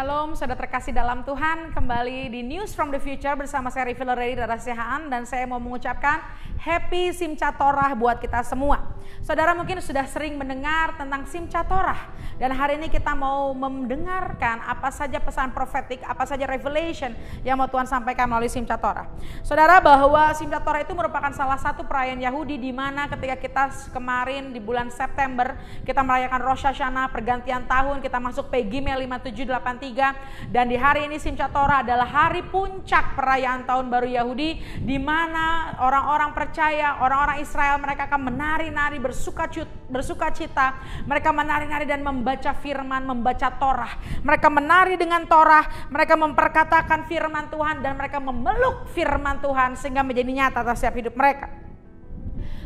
Shalom, saudara terkasih dalam Tuhan, kembali di News from the Future bersama saya Revealer Ready Rahasiaan, dan saya mau mengucapkan Happy Simchat Torah buat kita semua. Saudara mungkin sudah sering mendengar tentang Simchat Torah, dan hari ini kita mau mendengarkan apa saja pesan profetik, apa saja revelation yang mau Tuhan sampaikan melalui Simchat Torah. Saudara, bahwa Simchat Torah itu merupakan salah satu perayaan Yahudi di mana ketika kita kemarin di bulan September kita merayakan Rosh Hashanah, pergantian tahun, kita masuk Pegimel 5783, dan di hari ini Simchat Torah adalah hari puncak perayaan tahun baru Yahudi, di mana orang-orang percaya, orang-orang Israel, mereka akan menari-nari, bersuka cita, mereka menari-nari dan membaca firman, membaca Torah. Mereka menari dengan Torah, mereka memperkatakan firman Tuhan, dan mereka memeluk firman Tuhan sehingga menjadi nyata atas setiap hidup mereka.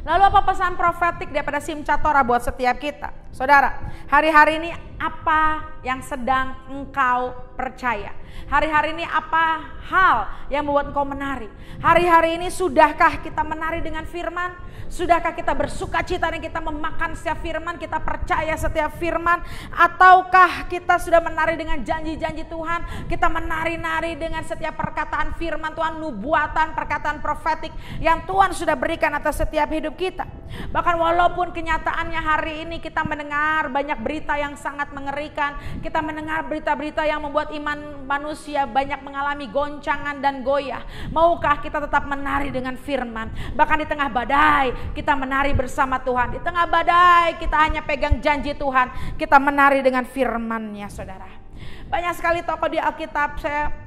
Lalu apa pesan profetik daripada Simchat Torah buat setiap kita? Saudara, hari-hari ini apa yang sedang engkau percaya? Hari-hari ini apa hal yang membuat engkau menari? Hari-hari ini sudahkah kita menari dengan firman? Sudahkah kita bersuka cita dan kita memakan setiap firman, kita percaya setiap firman? Ataukah kita sudah menari dengan janji-janji Tuhan? Kita menari-nari dengan setiap perkataan firman Tuhan, nubuatan, perkataan profetik yang Tuhan sudah berikan atas setiap hidup kita. Bahkan walaupun kenyataannya hari ini kita mendengar banyak berita yang sangat mengerikan, kita mendengar berita-berita yang membuat iman manusia banyak mengalami goncangan dan goyah. Maukah kita tetap menari dengan firman? Bahkan di tengah badai kita menari bersama Tuhan. Di tengah badai kita hanya pegang janji Tuhan, kita menari dengan firman-Nya, saudara. Banyak sekali tokoh di Alkitab, saya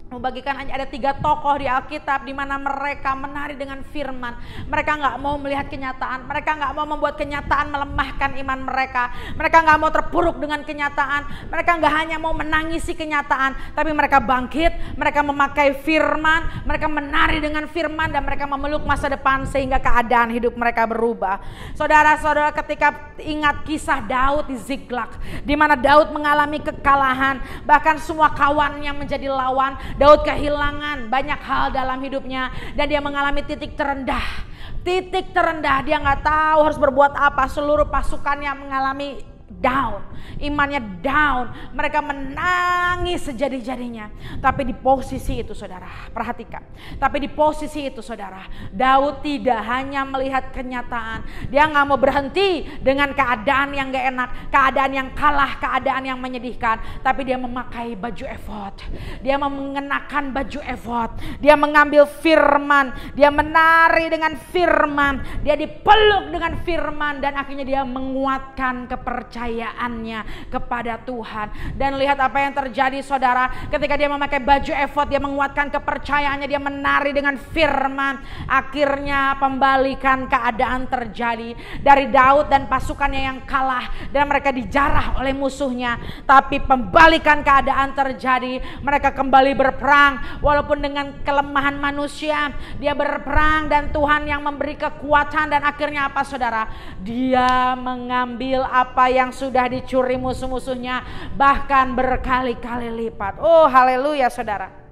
membagikan hanya ada 3 tokoh di Alkitab di mana mereka menari dengan firman. Mereka nggak mau melihat kenyataan, mereka nggak mau membuat kenyataan melemahkan iman mereka. Mereka nggak mau terpuruk dengan kenyataan, mereka nggak hanya mau menangisi kenyataan, tapi mereka bangkit, mereka memakai firman, mereka menari dengan firman, dan mereka memeluk masa depan sehingga keadaan hidup mereka berubah. Saudara-saudara, ketika ingat kisah Daud di Ziklag, di mana Daud mengalami kekalahan, bahkan semua kawannya menjadi lawan. Daud kehilangan banyak hal dalam hidupnya, dan dia mengalami titik terendah. Titik terendah, dia nggak tahu harus berbuat apa. Seluruh pasukannya mengalami down, imannya down, mereka menangis sejadi-jadinya. Tapi di posisi itu, saudara, perhatikan. Tapi di posisi itu, saudara, Daud tidak hanya melihat kenyataan. Dia gak mau berhenti dengan keadaan yang gak enak, keadaan yang kalah, keadaan yang menyedihkan. Tapi dia memakai baju efod, dia mengenakan baju efod, dia mengambil firman, dia menari dengan firman, dia dipeluk dengan firman, dan akhirnya dia menguatkan kepercayaannya kepada Tuhan. Dan lihat apa yang terjadi, saudara, ketika dia memakai baju efod, dia menguatkan kepercayaannya, dia menari dengan firman. Akhirnya pembalikan keadaan terjadi dari Daud dan pasukannya yang kalah, dan mereka dijarah oleh musuhnya. Tapi pembalikan keadaan terjadi, mereka kembali berperang walaupun dengan kelemahan manusia. Dia berperang dan Tuhan yang memberi kekuatan, dan akhirnya apa, saudara? Dia mengambil apa yang sudah dicuri musuh-musuhnya, bahkan berkali-kali lipat. Oh, haleluya, saudara.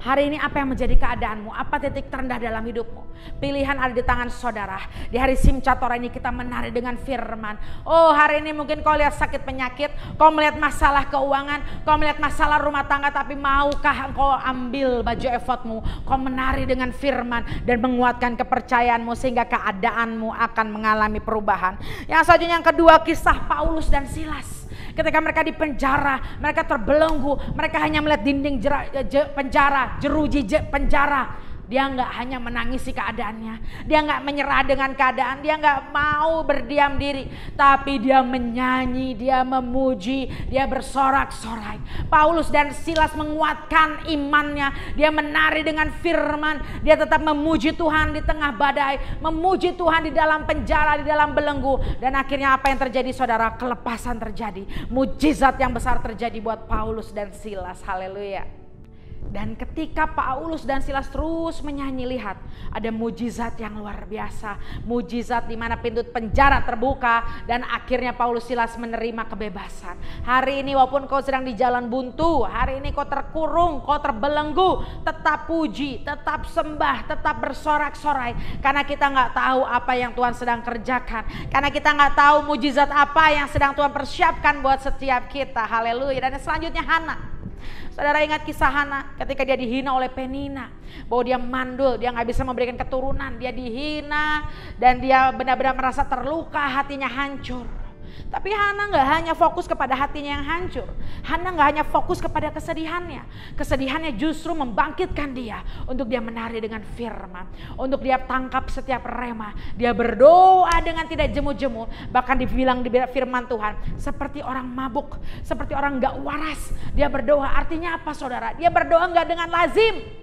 Hari ini apa yang menjadi keadaanmu? Apa titik terendah dalam hidupmu? Pilihan ada di tangan saudara. Di hari Simchat Torah ini kita menari dengan firman. Oh, hari ini mungkin kau lihat sakit penyakit, kau melihat masalah keuangan, kau melihat masalah rumah tangga, tapi maukah engkau ambil baju efodmu, kau menari dengan firman dan menguatkan kepercayaanmu sehingga keadaanmu akan mengalami perubahan. Yang selanjutnya, yang kedua, kisah Paulus dan Silas. Ketika mereka di penjara, mereka terbelenggu, mereka hanya melihat dinding penjara, jeruji penjara. Dia nggak hanya menangisi keadaannya, dia nggak menyerah dengan keadaan, dia nggak mau berdiam diri, tapi dia menyanyi, dia memuji, dia bersorak-sorai. Paulus dan Silas menguatkan imannya, dia menari dengan firman, dia tetap memuji Tuhan di tengah badai, memuji Tuhan di dalam penjara, di dalam belenggu. Dan akhirnya apa yang terjadi, saudara? Kelepasan terjadi, mujizat yang besar terjadi buat Paulus dan Silas. Haleluya. Dan ketika Paulus dan Silas terus menyanyi, lihat ada mujizat yang luar biasa. Mujizat di mana pintu penjara terbuka dan akhirnya Paulus Silas menerima kebebasan. Hari ini walaupun kau sedang di jalan buntu, hari ini kau terkurung, kau terbelenggu, tetap puji, tetap sembah, tetap bersorak-sorai. Karena kita gak tahu apa yang Tuhan sedang kerjakan. Karena kita gak tahu mujizat apa yang sedang Tuhan persiapkan buat setiap kita. Haleluya. Dan selanjutnya Hana. Saudara ingat kisah Hana ketika dia dihina oleh Penina, bahwa dia mandul, dia gak bisa memberikan keturunan, dia dihina dan dia benar-benar merasa terluka, hatinya hancur. Tapi Hana gak hanya fokus kepada hatinya yang hancur, Hana gak hanya fokus kepada kesedihannya. Kesedihannya justru membangkitkan dia untuk dia menari dengan firman, untuk dia tangkap setiap rema. Dia berdoa dengan tidak jemu-jemu, bahkan dibilang di firman Tuhan seperti orang mabuk, seperti orang gak waras. Dia berdoa, artinya apa saudara? Dia berdoa gak dengan lazim.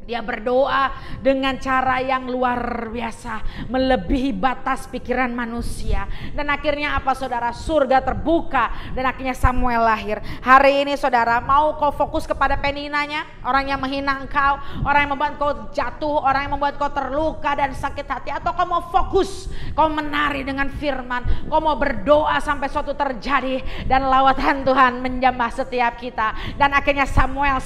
Dia berdoa dengan cara yang luar biasa, melebihi batas pikiran manusia. Dan akhirnya apa saudara? Surga terbuka dan akhirnya Samuel lahir. Hari ini saudara, mau kau fokus kepada Peninanya, orang yang menghina engkau, orang yang membuat kau jatuh, orang yang membuat kau terluka dan sakit hati, atau kau mau fokus, kau menari dengan firman, kau mau berdoa sampai suatu terjadi dan lawatan Tuhan menjamah setiap kita. Dan akhirnya Samuel,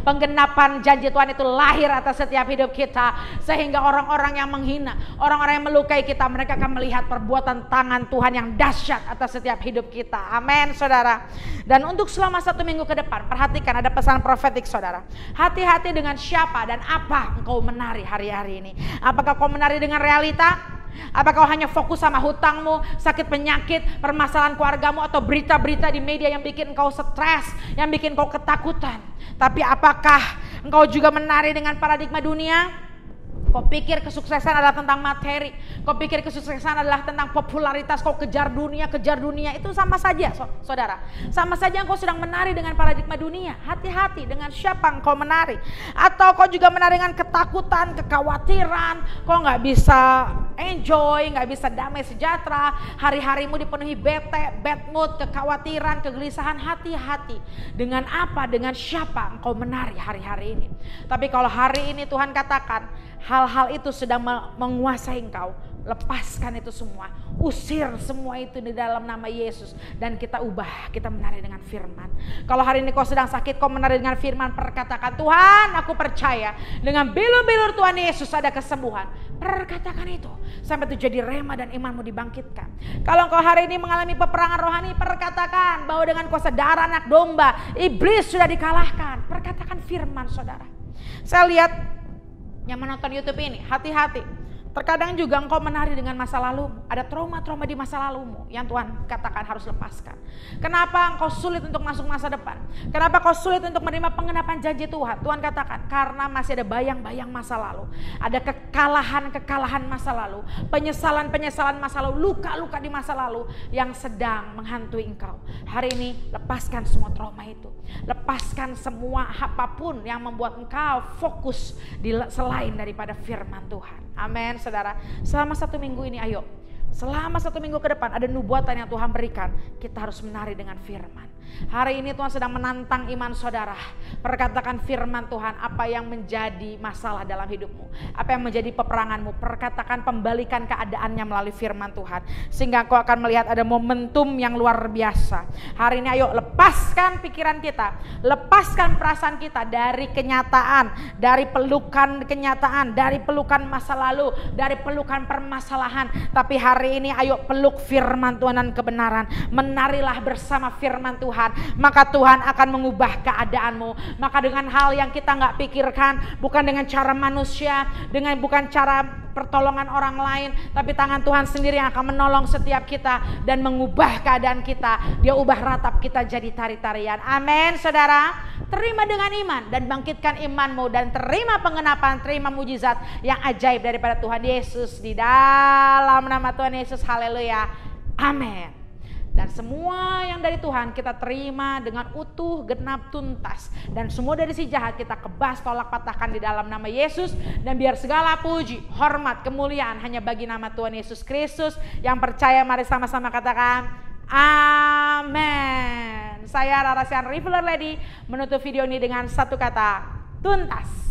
penggenapan janji Tuhan itu lahir atas setiap hidup kita, sehingga orang-orang yang menghina, orang-orang yang melukai kita, mereka akan melihat perbuatan tangan Tuhan yang dahsyat atas setiap hidup kita. Amin saudara. Dan untuk selama 1 minggu ke depan, perhatikan ada pesan profetik saudara. Hati-hati dengan siapa dan apa engkau menari hari-hari ini. Apakah kau menari dengan realita? Apakah kau hanya fokus sama hutangmu, sakit penyakit, permasalahan keluargamu, atau berita-berita di media yang bikin engkau stres, yang bikin kau ketakutan? Tapi apakah engkau juga menari dengan paradigma dunia? Kau pikir kesuksesan adalah tentang materi, kau pikir kesuksesan adalah tentang popularitas, kau kejar dunia, itu sama saja saudara. Sama saja engkau sedang menari dengan paradigma dunia. Hati-hati dengan siapa engkau menari. Atau kau juga menari dengan ketakutan, kekhawatiran, kau gak bisa enjoy, gak bisa damai sejahtera, hari-harimu dipenuhi bete, bad mood, kekhawatiran, kegelisahan. Hati-hati dengan apa, dengan siapa engkau menari hari-hari ini. Tapi kalau hari ini Tuhan katakan hal-hal itu sedang menguasai engkau, lepaskan itu semua, usir semua itu di dalam nama Yesus, dan kita ubah, kita menari dengan firman. Kalau hari ini kau sedang sakit, kau menari dengan firman, perkatakan, Tuhan aku percaya dengan bilur-bilur Tuhan Yesus ada kesembuhan. Perkatakan itu sampai itu jadi rema dan imanmu dibangkitkan. Kalau engkau hari ini mengalami peperangan rohani, perkatakan bahwa dengan kuasa darah anak domba iblis sudah dikalahkan. Perkatakan firman saudara. Saya lihat yang menonton YouTube ini, hati-hati. Terkadang juga engkau menari dengan masa lalu. Ada trauma-trauma di masa lalumu yang Tuhan katakan harus lepaskan. Kenapa engkau sulit untuk masuk masa depan? Kenapa kau sulit untuk menerima pengenapan janji Tuhan? Tuhan katakan karena masih ada bayang-bayang masa lalu. Ada kekalahan-kekalahan masa lalu, penyesalan-penyesalan masa lalu, luka-luka di masa lalu yang sedang menghantui engkau. Hari ini lepaskan semua trauma itu. Lepaskan semua apapun yang membuat engkau fokus selain daripada firman Tuhan. Amin saudara. Selama 1 minggu ini ayo, selama 1 minggu ke depan ada nubuatan yang Tuhan berikan. Kita harus menari dengan firman. Hari ini Tuhan sedang menantang iman saudara. Perkatakan firman Tuhan, apa yang menjadi masalah dalam hidupmu, apa yang menjadi peperanganmu, perkatakan pembalikan keadaannya melalui firman Tuhan. Sehingga kau akan melihat ada momentum yang luar biasa. Hari ini ayo lepaskan pikiran kita, lepaskan perasaan kita dari kenyataan, dari pelukan kenyataan, dari pelukan masa lalu, dari pelukan permasalahan. Tapi hari ini ayo peluk firman Tuhan dan kebenaran. Menarilah bersama firman Tuhan. Maka Tuhan akan mengubah keadaanmu. Maka dengan hal yang kita gak pikirkan, bukan dengan cara manusia, bukan cara pertolongan orang lain, tapi tangan Tuhan sendiri yang akan menolong setiap kita dan mengubah keadaan kita. Dia ubah ratap kita jadi tari-tarian. Amin saudara. Terima dengan iman dan bangkitkan imanmu, dan terima pengenapan, terima mujizat yang ajaib daripada Tuhan Yesus di dalam nama Tuhan Yesus. Haleluya. Amin. Dan semua yang dari Tuhan kita terima dengan utuh, genap, tuntas. Dan semua dari si jahat kita kebas, tolak, patahkan di dalam nama Yesus. Dan biar segala puji, hormat, kemuliaan hanya bagi nama Tuhan Yesus Kristus. Yang percaya mari sama-sama katakan amin. Dan saya Rara Sian Revealer Lady menutup video ini dengan satu kata, tuntas.